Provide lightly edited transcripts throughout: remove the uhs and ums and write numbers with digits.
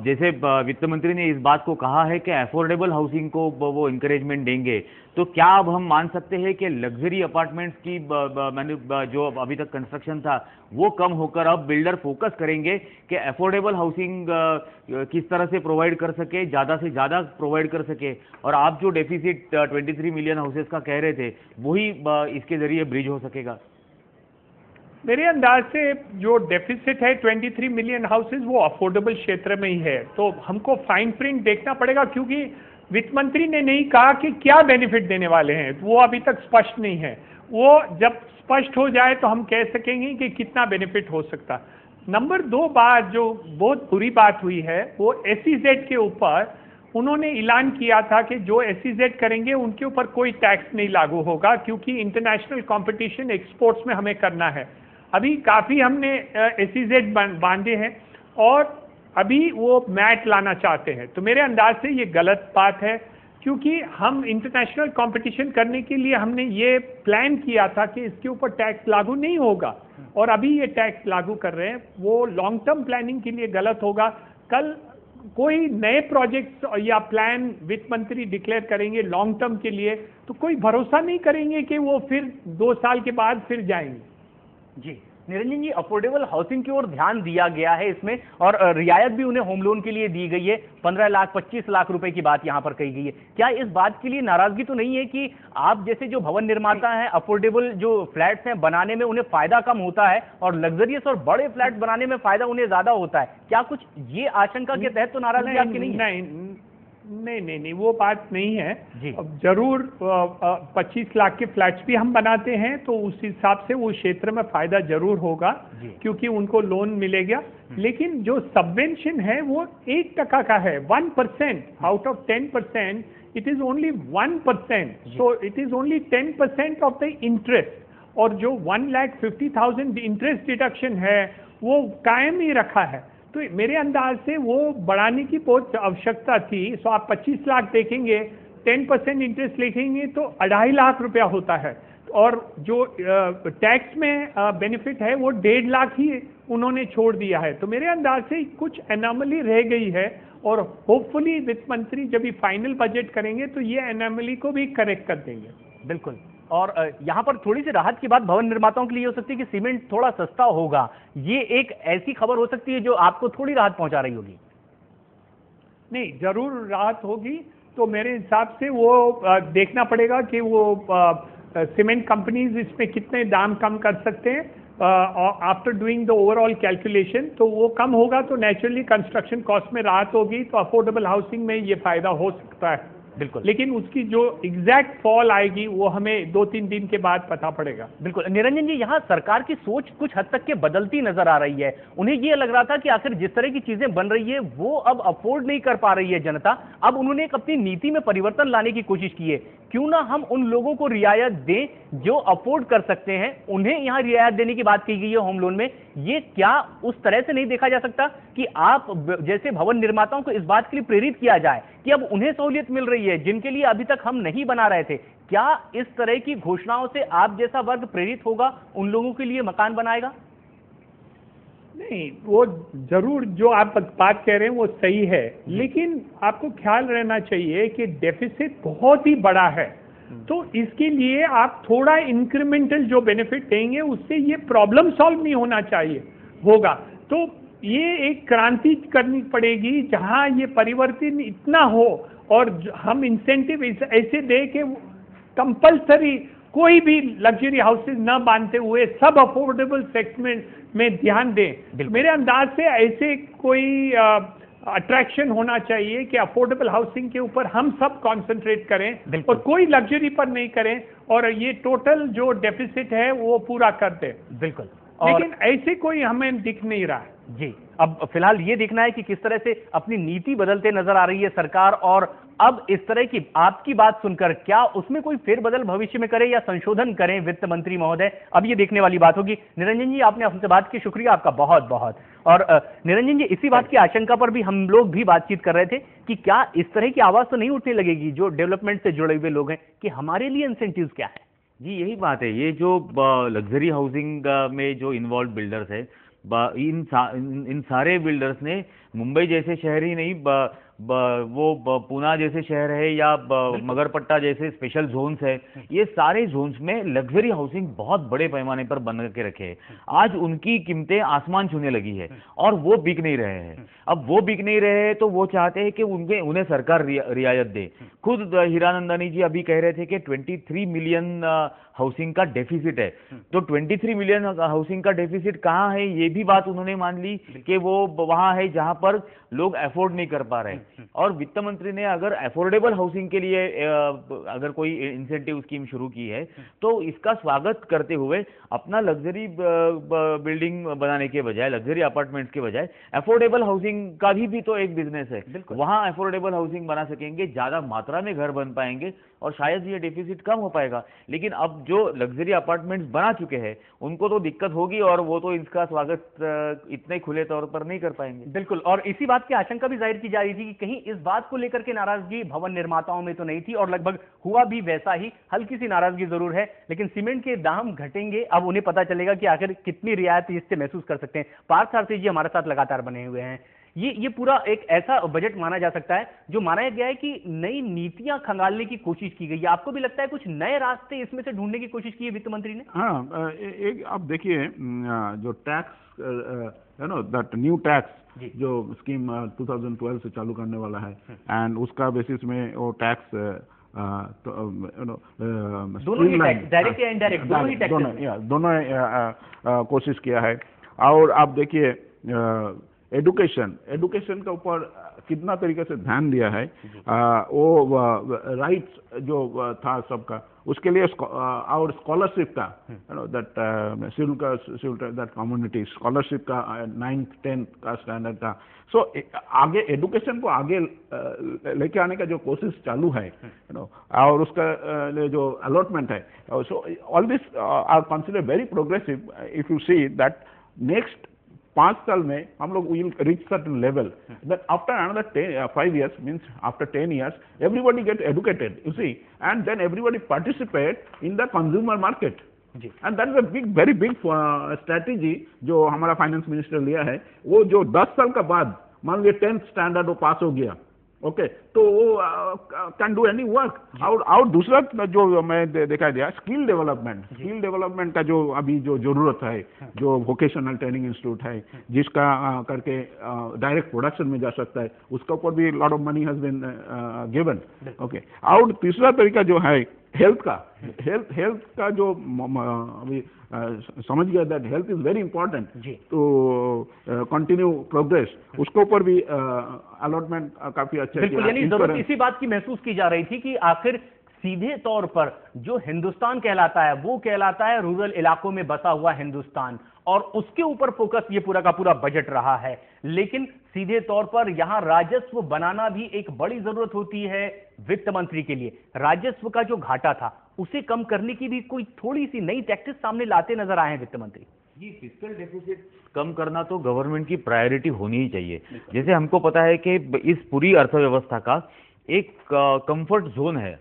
जैसे वित्त मंत्री ने इस बात को कहा है कि अफोर्डेबल हाउसिंग को वो इंकरेजमेंट देंगे, तो क्या अब हम मान सकते हैं कि लग्जरी अपार्टमेंट्स की जो अभी तक कंस्ट्रक्शन था वो कम होकर अब बिल्डर फोकस करेंगे कि अफोर्डेबल हाउसिंग किस तरह से प्रोवाइड कर सके, ज़्यादा से ज़्यादा प्रोवाइड कर सके, और आप जो डेफिसिट 23 मिलियन हाउसेस का कह रहे थे वही इसके जरिए ब्रिज हो सकेगा? मेरे अंदाज से जो डेफिसिट है 23 मिलियन हाउसेज वो अफोर्डेबल क्षेत्र में ही है। तो हमको फाइन प्रिंट देखना पड़ेगा, क्योंकि वित्त मंत्री ने नहीं कहा कि क्या बेनिफिट देने वाले हैं, वो अभी तक स्पष्ट नहीं है। वो जब स्पष्ट हो जाए तो हम कह सकेंगे कि कितना बेनिफिट हो सकता। नंबर 2 बात जो बहुत बुरी बात हुई है वो SEZ के ऊपर उन्होंने ऐलान किया था कि जो SEZ करेंगे उनके ऊपर कोई टैक्स नहीं लागू होगा, क्योंकि इंटरनेशनल कंपटीशन एक्सपोर्ट्स में हमें करना है। अभी काफ़ी हमने SEZ बांधे हैं और अभी वो मैट लाना चाहते हैं। तो मेरे अंदाज से ये गलत बात है, क्योंकि हम इंटरनेशनल कंपटीशन करने के लिए हमने ये प्लान किया था कि इसके ऊपर टैक्स लागू नहीं होगा, और अभी ये टैक्स लागू कर रहे हैं। वो लॉन्ग टर्म प्लानिंग के लिए गलत होगा। कल कोई नए प्रोजेक्ट्स या प्लान वित्त मंत्री डिक्लेयर करेंगे लॉन्ग टर्म के लिए, तो कोई भरोसा नहीं करेंगे कि वो फिर 2 साल के बाद फिर जाएंगे। जी निरंजन जी, अफोर्डेबल हाउसिंग की ओर ध्यान दिया गया है इसमें, और रियायत भी उन्हें होम लोन के लिए दी गई है। 15 लाख 25 लाख रुपए की बात यहां पर कही गई है। क्या इस बात के लिए नाराजगी तो नहीं है कि आप जैसे जो भवन निर्माता हैं, अफोर्डेबल जो फ्लैट्स हैं बनाने में उन्हें फायदा कम होता है और लग्जरियस और बड़े फ्लैट बनाने में फायदा उन्हें ज्यादा होता है? क्या कुछ ये आशंका के तहत तो नाराजगी आपकी नहीं है? नहीं, वो बात नहीं है। अब जरूर 25 लाख के फ्लैट्स भी हम बनाते हैं, तो उस हिसाब से वो क्षेत्र में फायदा जरूर होगा, क्योंकि उनको लोन मिलेगा। लेकिन जो सबवेंशन है वो 1% का है, 1% out of 10%, it is only 1%, so it is only 10% of the interest. और जो 1,50,000 इंटरेस्ट डिडक्शन है वो कायम ही रखा है। तो मेरे अंदाज से वो बढ़ाने की बहुत आवश्यकता थी। सो आप 25 लाख देखेंगे, 10% इंटरेस्ट लिखेंगे तो 2.5 लाख रुपया होता है, और जो टैक्स में बेनिफिट है वो 1.5 लाख ही उन्होंने छोड़ दिया है। तो मेरे अंदाज से कुछ एनॉमली रह गई है, और होपफुली वित्त मंत्री जब भी फाइनल बजट करेंगे तो ये एनॉमली को भी करेक्ट कर देंगे। बिल्कुल। और यहां पर थोड़ी सी राहत की बात भवन निर्माताओं के लिए हो सकती है कि सीमेंट थोड़ा सस्ता होगा। ये एक ऐसी खबर हो सकती है जो आपको थोड़ी राहत पहुंचा रही होगी। नहीं, जरूर राहत होगी। तो मेरे हिसाब से वो देखना पड़ेगा कि वो सीमेंट कंपनीज इसमें कितने दाम कम कर सकते हैं। After doing the overall calculation, तो वो कम होगा तो नेचुरली कंस्ट्रक्शन कॉस्ट में राहत होगी, तो अफोर्डेबल हाउसिंग में ये फायदा हो सकता है। बिल्कुल। लेकिन उसकी जो एग्जैक्ट फॉल आएगी वो हमें 2-3 दिन के बाद पता पड़ेगा। बिल्कुल। निरंजन जी, यहाँ सरकार की सोच कुछ हद तक के बदलती नजर आ रही है। उन्हें ये लग रहा था कि आखिर जिस तरह की चीजें बन रही है वो अब अफोर्ड नहीं कर पा रही है जनता। अब उन्होंने एक अपनी नीति में परिवर्तन लाने की कोशिश की है। क्यों ना हम उन लोगों को रियायत दें जो अफोर्ड कर सकते हैं, उन्हें यहाँ रियायत देने की बात की गई है होम लोन में। ये क्या उस तरह से नहीं देखा जा सकता कि आप जैसे भवन निर्माताओं को इस बात के लिए प्रेरित किया जाए कि अब उन्हें सहूलियत मिल रही है जिनके लिए अभी तक हम नहीं बना रहे थे? क्या इस तरह की घोषणाओं से आप जैसा वर्ग प्रेरित होगा, उन लोगों के लिए मकान बनाएगा? नहीं, वो जरूर जो आप बात कह रहे हैं वो सही है, लेकिन आपको ख्याल रहना चाहिए कि डेफिसिट बहुत ही बड़ा है। तो इसके लिए आप थोड़ा इंक्रीमेंटल जो बेनिफिट देंगे उससे ये प्रॉब्लम सॉल्व नहीं होना चाहिए होगा। तो ये एक क्रांति करनी पड़ेगी जहां ये परिवर्तन इतना हो, और हम इंसेंटिव ऐसे दे कि कंपल्सरी कोई भी लग्जरी हाउसेज न बांधते हुए सब अफोर्डेबल सेगमेंट में ध्यान दें। मेरे अंदाज से ऐसे कोई अट्रैक्शन होना चाहिए कि अफोर्डेबल हाउसिंग के ऊपर हम सब कंसंट्रेट करें और कोई लग्जरी पर नहीं करें, और ये टोटल जो डेफिसिट है वो पूरा कर दें। बिल्कुल। लेकिन ऐसे कोई हमें दिख नहीं रहा है। जी, अब फिलहाल ये देखना है कि किस तरह से अपनी नीति बदलते नजर आ रही है सरकार, और अब इस तरह की आपकी बात सुनकर क्या उसमें कोई फेरबदल भविष्य में करे या संशोधन करें वित्त मंत्री महोदय, अब ये देखने वाली बात होगी। निरंजन जी, आपने हमसे बात की, शुक्रिया आपका बहुत बहुत। और निरंजन जी, इसी बात की आशंका पर भी हम लोग भी बातचीत कर रहे थे कि क्या इस तरह की आवाज तो नहीं उठने लगेगी जो डेवलपमेंट से जुड़े हुए लोग हैं कि हमारे लिए इंसेंटिव्स क्या है? जी, यही बात है। ये जो लग्जरी हाउसिंग में जो इन्वॉल्व बिल्डर्स है, इन सारे बिल्डर्स ने मुंबई जैसे शहर ही नहीं, पूना जैसे शहर है या मगरपट्टा जैसे स्पेशल जोन्स है, ये सारे जोन्स में लग्जरी हाउसिंग बहुत बड़े पैमाने पर बन के रखे हैं। आज उनकी कीमतें आसमान छूने लगी है और वो बिक नहीं रहे हैं। अब वो बिक नहीं रहे हैं तो वो चाहते हैं कि उन्हें सरकार रियायत दे। खुद हीरानंदानी जी अभी कह रहे थे कि 23 मिलियन हाउसिंग का डेफिसिट है, तो 23 मिलियन हाउसिंग का डेफिसिट कहाँ है, ये भी बात उन्होंने मान ली कि वो वहां है जहां पर लोग अफोर्ड नहीं कर पा रहे। और वित्त मंत्री ने अगर अफोर्डेबल हाउसिंग के लिए अगर कोई इंसेंटिव स्कीम शुरू की है तो इसका स्वागत करते हुए अपना लग्जरी बिल्डिंग बनाने के बजाय, लग्जरी अपार्टमेंट्स के बजाय अफोर्डेबल हाउसिंग का भी तो एक बिजनेस है, वहां अफोर्डेबल हाउसिंग बना सकेंगे, ज्यादा मात्रा में घर बन पाएंगे और शायद ये डेफिसिट कम हो पाएगा। लेकिन अब जो लग्जरी अपार्टमेंट्स बना चुके हैं उनको तो दिक्कत होगी और वो तो इसका स्वागत इतने खुले तौर पर नहीं कर पाएंगे। बिल्कुल, और इसी बात की आशंका भी जाहिर की जा रही थी कि कहीं इस बात को लेकर के नाराजगी भवन निर्माताओं में तो नहीं थी, और लगभग हुआ भी वैसा ही। हल्की सी नाराजगी जरूर है, लेकिन सीमेंट के दाम घटेंगे, अब उन्हें पता चलेगा कि आखिर कितनी रियायत इससे महसूस कर सकते हैं। पार्थ सारथी जी हमारे साथ लगातार बने हुए हैं। ये पूरा एक ऐसा बजट माना जा सकता है जो माना गया है कि नई नीतियां खंगालने की कोशिश की गई है। आपको भी लगता है कुछ नए रास्ते इसमें से ढूंढने की कोशिश की है वित्त मंत्री ने? हाँ, एक आप देखिए जो टैक्स दैट न्यू टैक्स जो स्कीम 2012 से चालू करने वाला है, एंड उसका बेसिस में वो टैक्स डायरेक्ट या इनडायरेक्ट दोनों कोशिश किया है। और आप देखिए एडुकेशन के ऊपर कितना तरीके से ध्यान दिया है। वो राइट्स जो था सबका, उसके लिए और स्कॉलरशिप का दैट कम्युनिटी स्कॉलरशिप का 9th 10th का स्टैंडर्ड का। सो आगे एडुकेशन को आगे लेके आने का जो कोशिश चालू है, और उसका जो अलॉटमेंट है, so all this are consider very progressive. If you see that next 5 साल में हम लोग will reach certain level that after another 5 years, means after 10 years everybody get educated, you see, and then everybody participate in the consumer market. And that is a very big strategy जो हमारा finance minister लिया है। वो जो 10 साल का बाद मान लीजिए 10th स्टैंडर्ड वो पास हो गया, ओके, तो वो कैन डू एनी वर्क। और दूसरा जो मैं देखा दिया स्किल डेवलपमेंट का जो अभी जो जरूरत है, जो वोकेशनल ट्रेनिंग इंस्टीट्यूट है जिसका करके डायरेक्ट प्रोडक्शन में जा सकता है, उसका ऊपर भी lot of money has been given, okay. और तीसरा तरीका जो है हेल्थ का जो अभी समझ गया that health is very important to continue progress, उसके ऊपर भी अलॉटमेंट काफी अच्छा बिल्कुल, यानी जरूरत इसी बात की महसूस की जा रही थी कि आखिर सीधे तौर पर जो हिंदुस्तान कहलाता है वो कहलाता है रूरल इलाकों में बसा हुआ हिंदुस्तान, और उसके ऊपर फोकस ये पूरा का पूरा बजट रहा है। लेकिन सीधे तौर पर यहां राजस्व बनाना भी एक बड़ी जरूरत होती है वित्त मंत्री के लिए। राजस्व का जो घाटा था उसे कम करने की भी कोई थोड़ी सी नई टैक्टिस सामने लाते नजर आए हैं वित्त मंत्री। ये फिस्कल डेफिसिट कम करना तो गवर्नमेंट की प्रायोरिटी होनी ही चाहिए। जैसे हमको पता है कि इस पूरी अर्थव्यवस्था का एक कंफर्ट जोन है,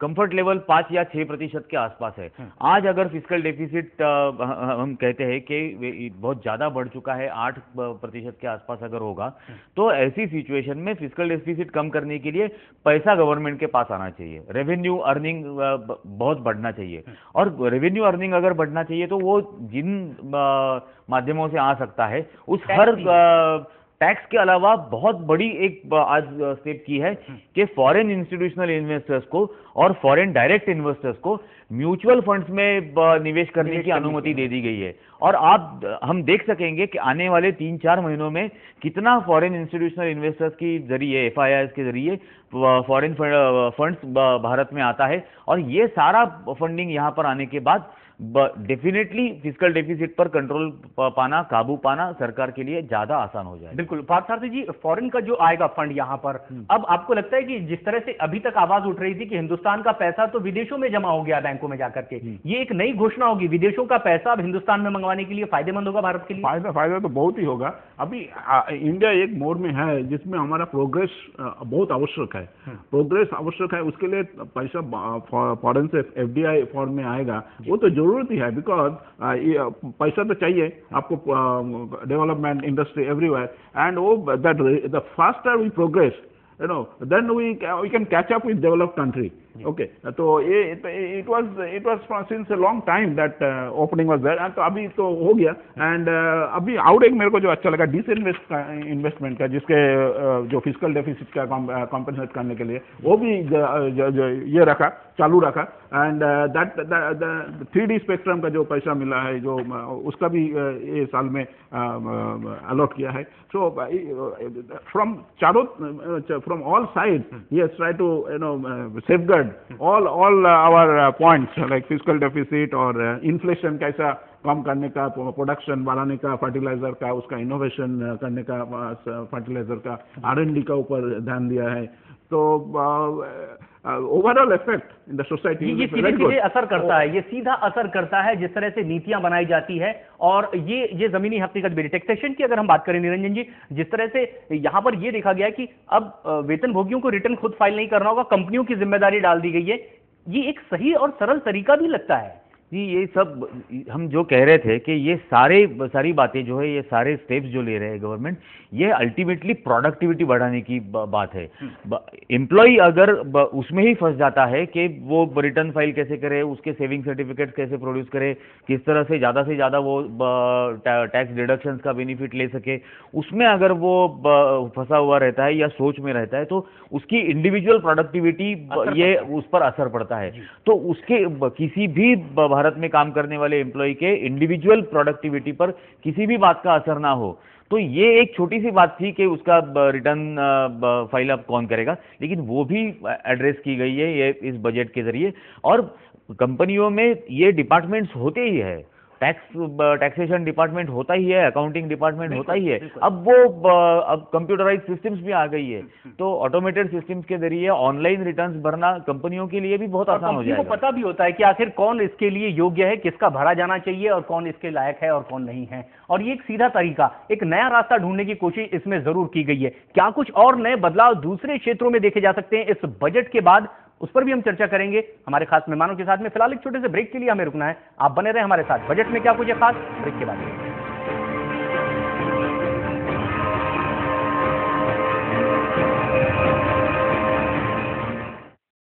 कंफर्ट लेवल 5 या 6% के आसपास है। आज अगर फिस्कल डेफिसिट हम कहते हैं कि बहुत ज्यादा बढ़ चुका है, 8% के आसपास अगर होगा, तो ऐसी सिचुएशन में फिस्कल डेफिसिट कम करने के लिए पैसा गवर्नमेंट के पास आना चाहिए, रेवेन्यू अर्निंग बहुत बढ़ना चाहिए। और रेवेन्यू अर्निंग अगर बढ़ना चाहिए तो वो जिन माध्यमों से आ सकता है, उस हर टैक्स के अलावा बहुत बड़ी एक आज स्टेप की है कि फॉरेन इंस्टीट्यूशनल इन्वेस्टर्स को और फॉरेन डायरेक्ट इन्वेस्टर्स को म्यूचुअल फंड्स में निवेश करने की अनुमति दे दी गई है। और हम देख सकेंगे कि आने वाले 3-4 महीनों में कितना फॉरेन इंस्टीट्यूशनल इन्वेस्टर्स के जरिए, FIIs के जरिए फॉरेन फंड्स भारत में आता है, और ये सारा फंडिंग यहाँ पर आने के बाद डेफिनेटली फिस्कल डेफिसिट पर कंट्रोल पाना, काबू पाना सरकार के लिए ज्यादा आसान हो जाए। बिल्कुल, पार्थ सारथी जी, फॉरेन का जो आएगा फंड यहाँ पर, अब आपको लगता है कि जिस तरह से अभी तक आवाज उठ रही थी कि हिंदुस्तान का पैसा तो विदेशों में जमा हो गया बैंकों में जाकर के, ये एक नई घोषणा होगी, विदेशों का पैसा अब हिंदुस्तान में मंगवाने के लिए फायदेमंद होगा भारत के लिए? फायदा तो बहुत ही होगा। अभी इंडिया एक मोड में है जिसमें हमारा प्रोग्रेस बहुत आवश्यक है, उसके लिए पैसा फॉरेन से FDI फॉर्म में आएगा, वो तो जरूर जरूरत ही है, बिकॉज पैसा तो चाहिए आपको, डेवलपमेंट इंडस्ट्री एवरीवेयर, एंड वो that the faster we progress, then we can catch up with developed country. Okay, so it was since a long time that opening was there, and तो अभी तो हो गया, and अभी out एक मेरे को जो अच्छा लगा इन्वेस्टमेंट का, जिसके जो फिजिकल डेफिसिट का कॉम्पेंसेट करने के लिए वो भी ये रखा, चालू रखा, एंड दैट 3D स्पेक्ट्रम का जो पैसा मिला है, जो उसका भी ये साल में अलॉट किया है. So from from all sides, he has tried to safeguard all our points like fiscal deficit और inflation कैसा कम करने का, प्रोडक्शन बढ़ाने का, फर्टिलाइजर का, उसका इनोवेशन करने का, फर्टिलाइजर का R&D का ऊपर ध्यान दिया है. तो overall effect in the society ये सीधे असर करता है, ये सीधा असर करता है जिस तरह से नीतियां बनाई जाती है. और ये जमीनी हकीकत भी, टैक्सेशन की अगर हम बात करें निरंजन जी, जिस तरह से यहां पर ये देखा गया है कि अब वेतन भोगियों को रिटर्न खुद फाइल नहीं करना होगा, कंपनियों की जिम्मेदारी डाल दी गई है. ये एक सही और सरल तरीका भी लगता है जी. ये सब हम जो कह रहे थे कि ये सारी बातें जो है, ये सारे स्टेप्स जो ले रहे हैं गवर्नमेंट, ये अल्टीमेटली प्रोडक्टिविटी बढ़ाने की बात है. एम्प्लॉय अगर उसमें ही फंस जाता है कि वो रिटर्न फाइल कैसे करे, उसके सेविंग सर्टिफिकेट कैसे प्रोड्यूस करे, किस तरह से ज़्यादा वो टैक्स डिडक्शंस का बेनिफिट ले सके, उसमें अगर वो फंसा हुआ रहता है या सोच में रहता है, तो उसकी इंडिविजुअल प्रोडक्टिविटी ये उस पर असर पड़ता है. तो उसके किसी भी भारत में काम करने वाले एम्प्लॉय के इंडिविजुअल प्रोडक्टिविटी पर किसी भी बात का असर ना हो. तो ये एक छोटी सी बात थी कि उसका रिटर्न फाइल अब कौन करेगा, लेकिन वो भी एड्रेस की गई है ये इस बजट के जरिए. और कंपनियों में ये डिपार्टमेंट्स होते ही है, टैक्सेशन डिपार्टमेंट होता ही है, अकाउंटिंग डिपार्टमेंट होता ही है. अब कंप्यूटराइज सिस्टम्स भी आ गई है, तो ऑटोमेटेड सिस्टम्स के जरिए ऑनलाइन रिटर्न्स भरना कंपनियों के लिए भी बहुत आसान हो जाएगा. पता भी होता है कि आखिर कौन इसके लिए योग्य है, किसका भरा जाना चाहिए और कौन इसके लायक है और कौन नहीं है. और ये एक सीधा तरीका, एक नया रास्ता ढूंढने की कोशिश इसमें जरूर की गई है. क्या कुछ और नए बदलाव दूसरे क्षेत्रों में देखे जा सकते हैं इस बजट के बाद, उस पर भी हम चर्चा करेंगे हमारे खास मेहमानों के साथ में. फिलहाल एक छोटे से ब्रेक के लिए हमें रुकना है. आप बने रहे हमारे साथ. बजट में क्या कुछ है खास, ब्रेक के बाद.